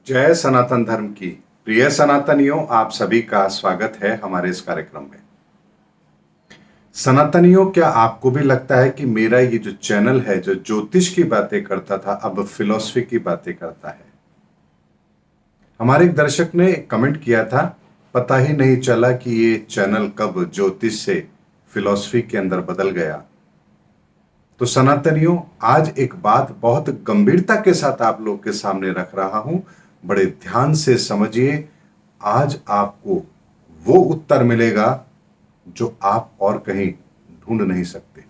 जय सनातन धर्म की प्रिय सनातनियों, आप सभी का स्वागत है हमारे इस कार्यक्रम में। सनातनियों, क्या आपको भी लगता है कि मेरा ये जो चैनल है, जो ज्योतिष की बातें करता था, अब फिलॉसफी की बातें करता है? हमारे एक दर्शक ने कमेंट किया था, पता ही नहीं चला कि ये चैनल कब ज्योतिष से फिलॉसफी के अंदर बदल गया। तो सनातनियों, आज एक बात बहुत गंभीरता के साथ आप लोग के सामने रख रहा हूं। बड़े ध्यान से समझिए। आज आपको वो उत्तर मिलेगा जो आप और कहीं ढूंढ नहीं सकते।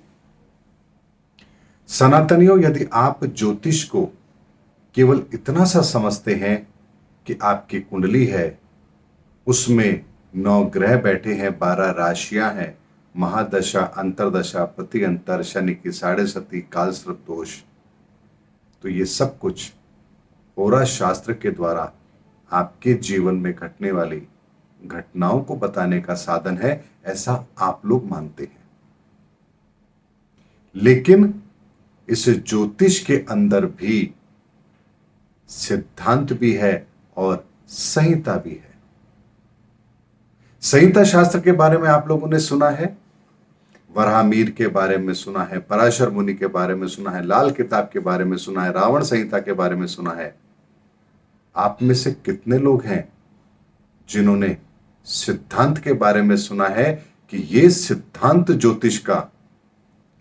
सनातनियों, यदि आप ज्योतिष को केवल इतना सा समझते हैं कि आपकी कुंडली है, उसमें 9 ग्रह बैठे हैं, 12 राशियां हैं, महादशा, अंतरदशा, प्रति अंतर, शनि की 6.5, कालसर्प दोष, तो ये सब कुछ होरा शास्त्र के द्वारा आपके जीवन में घटने वाली घटनाओं को बताने का साधन है, ऐसा आप लोग मानते हैं। लेकिन इस ज्योतिष के अंदर भी सिद्धांत भी है और संहिता भी है। संहिता शास्त्र के बारे में आप लोगों ने सुना है, वराहमीर के बारे में सुना है, पराशर मुनि के बारे में सुना है, लाल किताब के बारे में सुना है, रावण संहिता के बारे में सुना है। आप में से कितने लोग हैं जिन्होंने सिद्धांत के बारे में सुना है कि यह सिद्धांत ज्योतिष का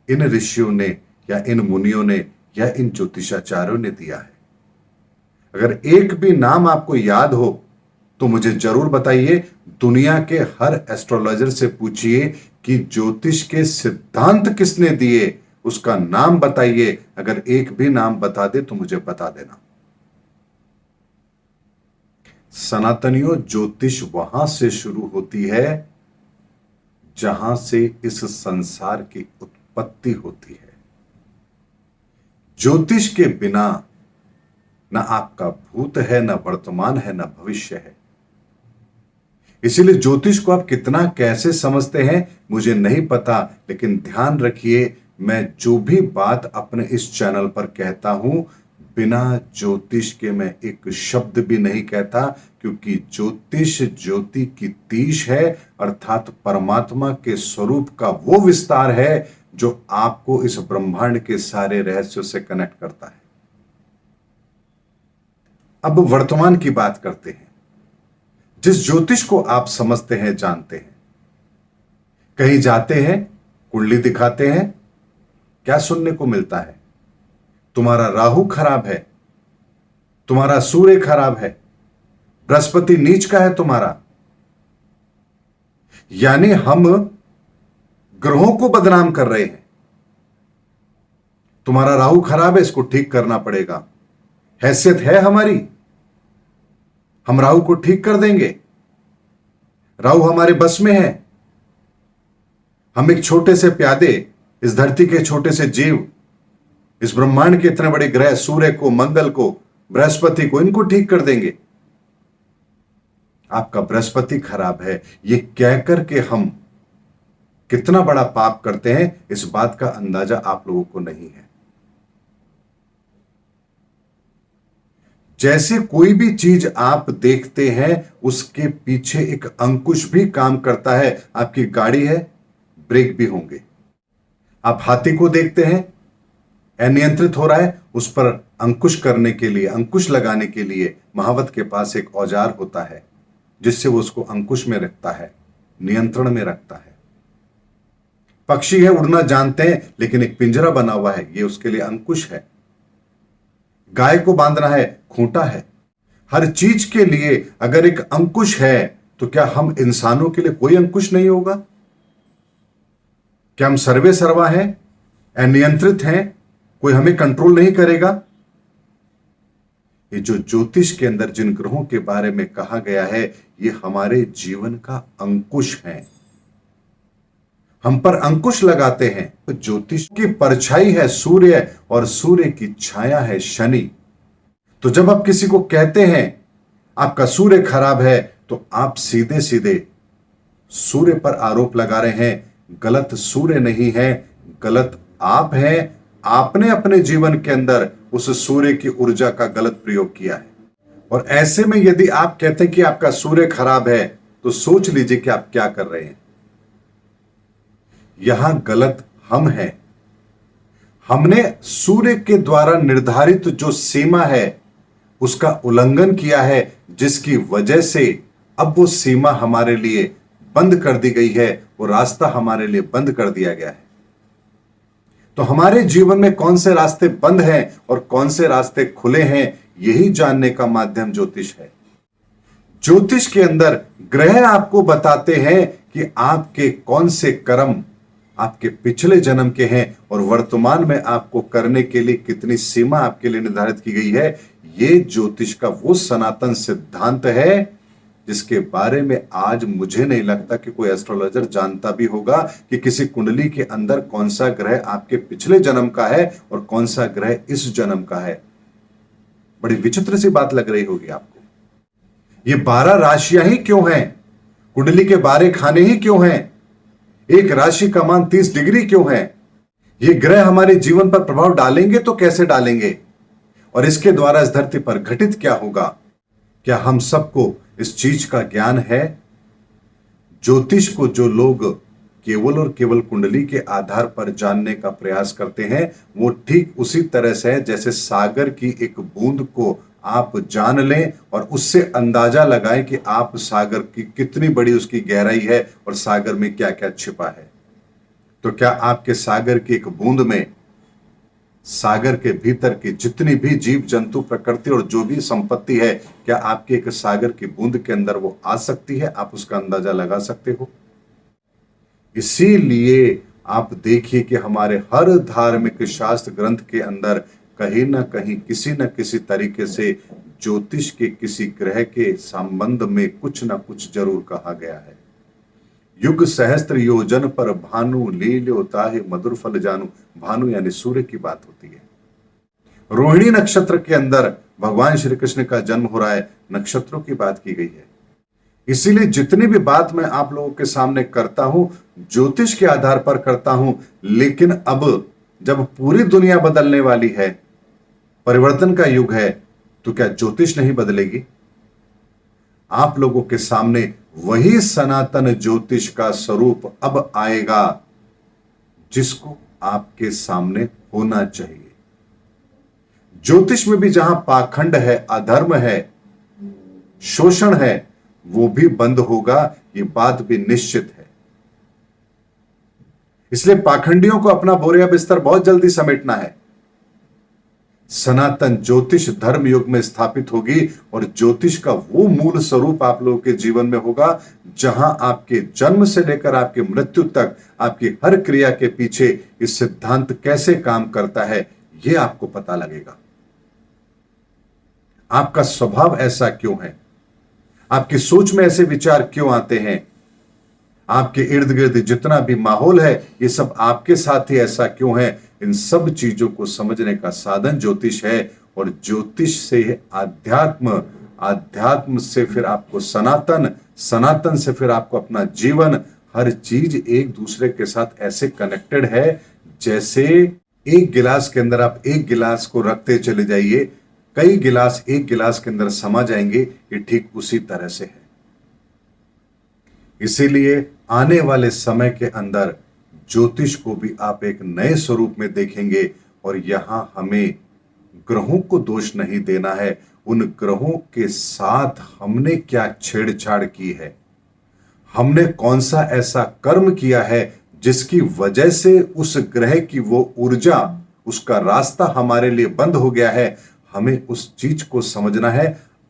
इन ऋषियों ने या इन मुनियों ने या इन ज्योतिषाचार्यों ने दिया है? अगर एक भी नाम आपको याद हो तो मुझे जरूर बताइए। दुनिया के हर एस्ट्रोलॉजर से पूछिए कि ज्योतिष के सिद्धांत किसने दिए, उसका नाम बताइए। अगर एक भी नाम बता दे तो मुझे बता देना। सनातनियों, ज्योतिष वहां से शुरू होती है जहां से इस संसार की उत्पत्ति होती है। ज्योतिष के बिना ना आपका भूत है, ना वर्तमान है, ना भविष्य है। इसीलिए ज्योतिष को आप कितना कैसे समझते हैं मुझे नहीं पता, लेकिन ध्यान रखिए, मैं जो भी बात अपने इस चैनल पर कहता हूं, बिना ज्योतिष के मैं एक शब्द भी नहीं कहता, क्योंकि ज्योतिष ज्योति की तीश है, अर्थात परमात्मा के स्वरूप का वो विस्तार है जो आपको इस ब्रह्मांड के सारे रहस्यों से कनेक्ट करता है। अब वर्तमान की बात करते हैं। जिस ज्योतिष को आप समझते हैं, जानते हैं, कहीं जाते हैं, कुंडली दिखाते हैं, क्या सुनने को मिलता है? तुम्हारा राहु खराब है, तुम्हारा सूर्य खराब है, बृहस्पति नीच का है तुम्हारा। यानी हम ग्रहों को बदनाम कर रहे हैं। तुम्हारा राहु खराब है, इसको ठीक करना पड़ेगा। हैसियत है हमारी, हम राहु को ठीक कर देंगे। राहु हमारे बस में है। हम एक छोटे से प्यादे, इस धरती के छोटे से जीव, इस ब्रह्मांड के इतने बड़े ग्रह, सूर्य को, मंगल को, बृहस्पति को, इनको ठीक कर देंगे। आपका बृहस्पति खराब है, ये कहकर के हम कितना बड़ा पाप करते हैं, इस बात का अंदाजा आप लोगों को नहीं है। जैसे कोई भी चीज आप देखते हैं, उसके पीछे एक अंकुश भी काम करता है। आपकी गाड़ी है, ब्रेक भी होंगे। आप हाथी को देखते हैं, अनियंत्रित हो रहा है, उस पर अंकुश करने के लिए, अंकुश लगाने के लिए महावत के पास एक औजार होता है जिससे वो उसको अंकुश में रखता है, नियंत्रण में रखता है। पक्षी है, उड़ना जानते हैं, लेकिन एक पिंजरा बना हुआ है, ये उसके लिए अंकुश है। गाय को बांधना है, खूंटा है। हर चीज के लिए अगर एक अंकुश है, तो क्या हम इंसानों के लिए कोई अंकुश नहीं होगा? क्या हम सर्वे सर्वा हैं, अनियंत्रित हैं, कोई हमें कंट्रोल नहीं करेगा? ये जो ज्योतिष के अंदर जिन ग्रहों के बारे में कहा गया है, ये हमारे जीवन का अंकुश है। हम पर अंकुश लगाते हैं। तो ज्योतिष की परछाई है सूर्य, और सूर्य की छाया है शनि। तो जब आप किसी को कहते हैं आपका सूर्य खराब है, तो आप सीधे सीधे सूर्य पर आरोप लगा रहे हैं। गलत सूर्य नहीं है, गलत आप हैं। आपने अपने जीवन के अंदर उस सूर्य की ऊर्जा का गलत प्रयोग किया है। और ऐसे में यदि आप कहते हैं कि आपका सूर्य खराब है, तो सोच लीजिए कि आप क्या कर रहे हैं। यहां गलत हम हैं। हमने सूर्य के द्वारा निर्धारित जो सीमा है उसका उल्लंघन किया है, जिसकी वजह से अब वो सीमा हमारे लिए बंद कर दी गई है, वो रास्ता हमारे लिए बंद कर दिया गया है। तो हमारे जीवन में कौन से रास्ते बंद हैं और कौन से रास्ते खुले हैं, यही जानने का माध्यम ज्योतिष है। ज्योतिष के अंदर ग्रह आपको बताते हैं कि आपके कौन से कर्म आपके पिछले जन्म के हैं और वर्तमान में आपको करने के लिए कितनी सीमा आपके लिए निर्धारित की गई है। ये ज्योतिष का वो सनातन सिद्धांत है जिसके बारे में आज मुझे नहीं लगता कि कोई एस्ट्रोलॉजर जानता भी होगा कि किसी कुंडली के अंदर कौन सा ग्रह आपके पिछले जन्म का है और कौन सा ग्रह इस जन्म का है। बड़ी विचित्र सी बात लग रही होगी आपको। ये 12 राशियां ही क्यों हैं? कुंडली के 12 खाने ही क्यों हैं? एक राशि का मान 30 डिग्री क्यों है? ये ग्रह हमारे जीवन पर प्रभाव डालेंगे तो कैसे डालेंगे और इसके द्वारा इस धरती पर घटित क्या होगा? क्या हम सबको इस चीज का ज्ञान है? ज्योतिष को जो लोग केवल और केवल कुंडली के आधार पर जानने का प्रयास करते हैं, वो ठीक उसी तरह से है जैसे सागर की एक बूंद को आप जान लें और उससे अंदाजा लगाएं कि आप सागर की कितनी बड़ी उसकी गहराई है और सागर में क्या क्या छिपा है। तो क्या आपके सागर की एक बूंद में सागर के भीतर की जितनी भी जीव जंतु प्रकृति और जो भी संपत्ति है, क्या आपके एक सागर की बूंद के अंदर वो आ सकती है? आप उसका अंदाजा लगा सकते हो? इसीलिए आप देखिए कि हमारे हर धार्मिक शास्त्र ग्रंथ के अंदर कहीं ना कहीं किसी न किसी तरीके से ज्योतिष के किसी ग्रह के संबंध में कुछ ना कुछ जरूर कहा गया है। युग सहस्त्र योजन पर भानु लील्यो ताहि मधुर फल जानू। भानु यानी सूर्य की बात होती है। रोहिणी नक्षत्र के अंदर भगवान श्री कृष्ण का जन्म हो रहा है, नक्षत्रों की बात की गई है। इसीलिए जितनी भी बात मैं आप लोगों के सामने करता हूं, ज्योतिष के आधार पर करता हूं। लेकिन अब जब पूरी दुनिया बदलने वाली है, परिवर्तन का युग है, तो क्या ज्योतिष नहीं बदलेगी? आप लोगों के सामने वही सनातन ज्योतिष का स्वरूप अब आएगा जिसको आपके सामने होना चाहिए। ज्योतिष में भी जहां पाखंड है, अधर्म है, शोषण है, वो भी बंद होगा, ये बात भी निश्चित है। इसलिए पाखंडियों को अपना बोरिया बिस्तर बहुत जल्दी समेटना है। सनातन ज्योतिष धर्म युग में स्थापित होगी और ज्योतिष का वो मूल स्वरूप आप लोगों के जीवन में होगा जहां आपके जन्म से लेकर आपकी मृत्यु तक आपकी हर क्रिया के पीछे इस सिद्धांत कैसे काम करता है, यह आपको पता लगेगा। आपका स्वभाव ऐसा क्यों है? आपकी सोच में ऐसे विचार क्यों आते हैं? आपके इर्द गिर्द जितना भी माहौल है, ये सब आपके साथ ही ऐसा क्यों है? इन सब चीजों को समझने का साधन ज्योतिष है। और ज्योतिष से आध्यात्म, आध्यात्म से फिर आपको सनातन, सनातन से फिर आपको अपना जीवन, हर चीज एक दूसरे के साथ ऐसे कनेक्टेड है जैसे एक गिलास के अंदर आप एक गिलास को रखते चले जाइए, कई गिलास एक गिलास के अंदर समा जाएंगे। ये ठीक उसी तरह से है। इसीलिए आने वाले समय के अंदर ज्योतिष को भी आप एक नए स्वरूप में देखेंगे। और यहां हमें ग्रहों को दोष नहीं देना है, उन ग्रहों के साथ हमने क्या छेड़छाड़ की है, हमने कौन सा ऐसा कर्म किया है जिसकी वजह से उस ग्रह की वो ऊर्जा, उसका रास्ता हमारे लिए बंद हो गया है। हमें उस चीज को समझना है,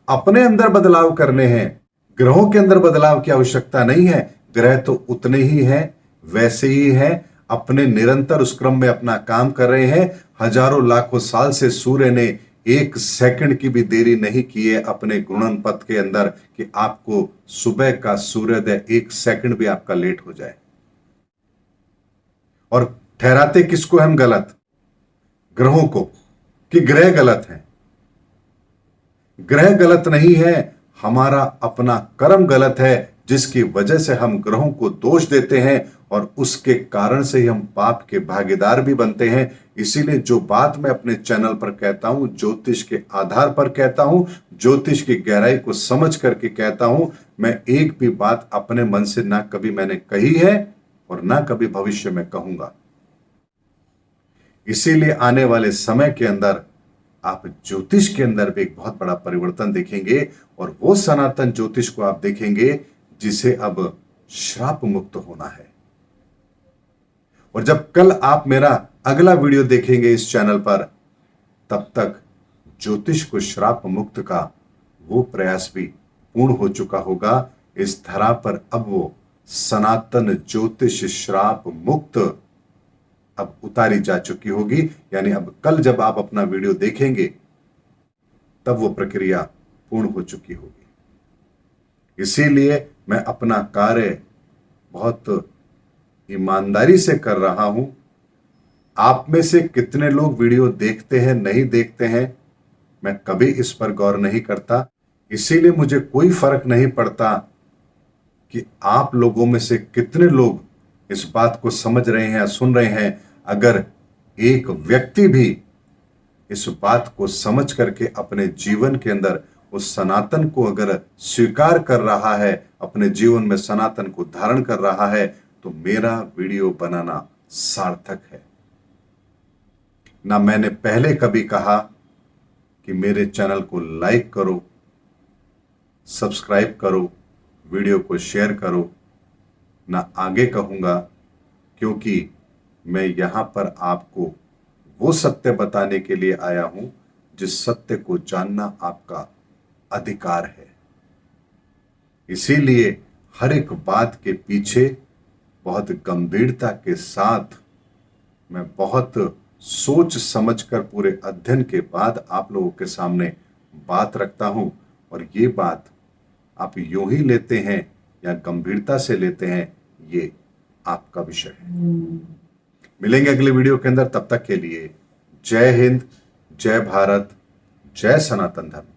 अपने अंदर बदलाव करने हैं। ग्रहों के अंदर बदलाव की आवश्यकता नहीं है। ग्रह तो उतने ही हैं, वैसे ही हैं, अपने निरंतर उस क्रम में अपना काम कर रहे हैं। हजारों लाखों साल से सूर्य ने एक सेकंड की भी देरी नहीं की है अपने गुणन पथ के अंदर कि आपको सुबह का सूर्योदय एक सेकंड भी आपका लेट हो जाए। और ठहराते किसको हम गलत? ग्रहों को, कि ग्रह गलत हैं। ग्रह गलत नहीं है, हमारा अपना कर्म गलत है जिसकी वजह से हम ग्रहों को दोष देते हैं और उसके कारण से ही हम पाप के भागीदार भी बनते हैं। इसीलिए जो बात मैं अपने चैनल पर कहता हूं, ज्योतिष के आधार पर कहता हूं, ज्योतिष की गहराई को समझ करके कहता हूं। मैं एक भी बात अपने मन से ना कभी मैंने कही है और ना कभी भविष्य में कहूंगा। इसीलिए आने वाले समय के अंदर आप ज्योतिष के अंदर भी एक बहुत बड़ा परिवर्तन देखेंगे और वो सनातन ज्योतिष को आप देखेंगे जिसे अब श्राप मुक्त होना है। और जब कल आप मेरा अगला वीडियो देखेंगे इस चैनल पर, तब तक ज्योतिष को श्राप मुक्त का वो प्रयास भी पूर्ण हो चुका होगा। इस धरा पर अब वो सनातन ज्योतिष श्राप मुक्त अब उतारी जा चुकी होगी। यानी अब कल जब आप अपना वीडियो देखेंगे तब वो प्रक्रिया पूर्ण हो चुकी होगी। इसीलिए मैं अपना कार्य बहुत ईमानदारी से कर रहा हूं। आप में से कितने लोग वीडियो देखते हैं, नहीं देखते हैं, मैं कभी इस पर गौर नहीं करता। इसीलिए मुझे कोई फर्क नहीं पड़ता कि आप लोगों में से कितने लोग इस बात को समझ रहे हैं या सुन रहे हैं। अगर एक व्यक्ति भी इस बात को समझ करके अपने जीवन के अंदर उस सनातन को अगर स्वीकार कर रहा है, अपने जीवन में सनातन को धारण कर रहा है, तो मेरा वीडियो बनाना सार्थक है। ना मैंने पहले कभी कहा कि मेरे चैनल को लाइक करो, सब्सक्राइब करो, वीडियो को शेयर करो, ना आगे कहूंगा, क्योंकि मैं यहां पर आपको वो सत्य बताने के लिए आया हूं जिस सत्य को जानना आपका अधिकार है। इसीलिए हर एक बात के पीछे बहुत गंभीरता के साथ मैं बहुत सोच समझकर पूरे अध्ययन के बाद आप लोगों के सामने बात रखता हूं। और ये बात आप यूं ही लेते हैं या गंभीरता से लेते हैं, ये आपका विषय है। मिलेंगे अगले वीडियो के अंदर, तब तक के लिए जय हिंद, जय भारत, जय सनातन धर्म।